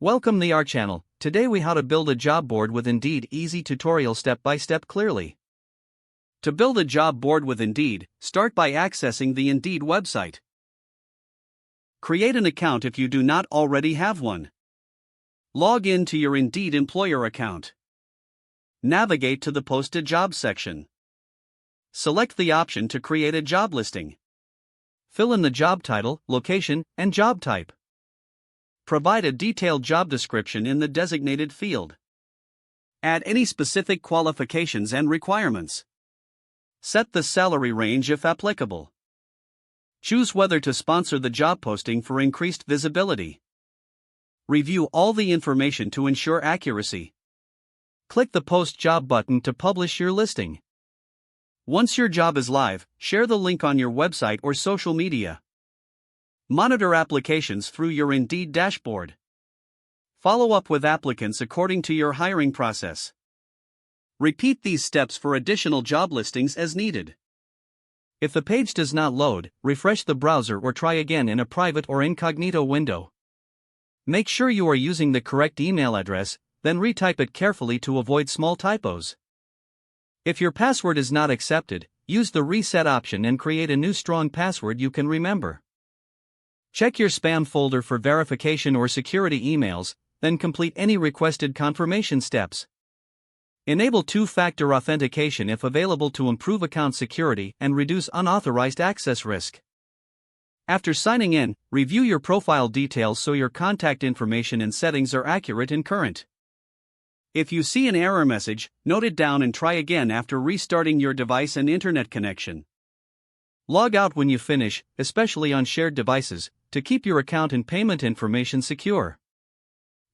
Welcome to our channel. Today we how to build a job board with Indeed. Easy tutorial step by step clearly. To build a job board with Indeed, start by accessing the Indeed website. Create an account if you do not already have one. Log in to your Indeed employer account. Navigate to the Posted Jobs section. Select the option to create a job listing. Fill in the job title, location, and job type. Provide a detailed job description in the designated field. Add any specific qualifications and requirements. Set the salary range if applicable. Choose whether to sponsor the job posting for increased visibility. Review all the information to ensure accuracy. Click the Post Job button to publish your listing. Once your job is live, share the link on your website or social media. Monitor applications through your Indeed dashboard. Follow up with applicants according to your hiring process. Repeat these steps for additional job listings as needed. If the page does not load, refresh the browser or try again in a private or incognito window. Make sure you are using the correct email address, then retype it carefully to avoid small typos. If your password is not accepted, use the reset option and create a new strong password you can remember. Check your spam folder for verification or security emails, then complete any requested confirmation steps. Enable two-factor authentication if available to improve account security and reduce unauthorized access risk. After signing in, review your profile details so your contact information and settings are accurate and current. If you see an error message, note it down and try again after restarting your device and internet connection. Log out when you finish, especially on shared devices, to keep your account and payment information secure.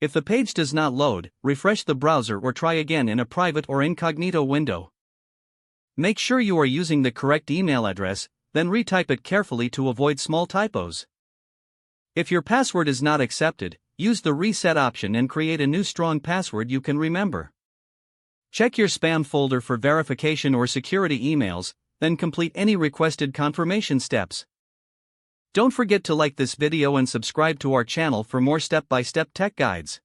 If the page does not load, refresh the browser or try again in a private or incognito window. Make sure you are using the correct email address, then retype it carefully to avoid small typos. If your password is not accepted, use the reset option and create a new strong password you can remember. Check your spam folder for verification or security emails, then complete any requested confirmation steps. Don't forget to like this video and subscribe to our channel for more step-by-step tech guides.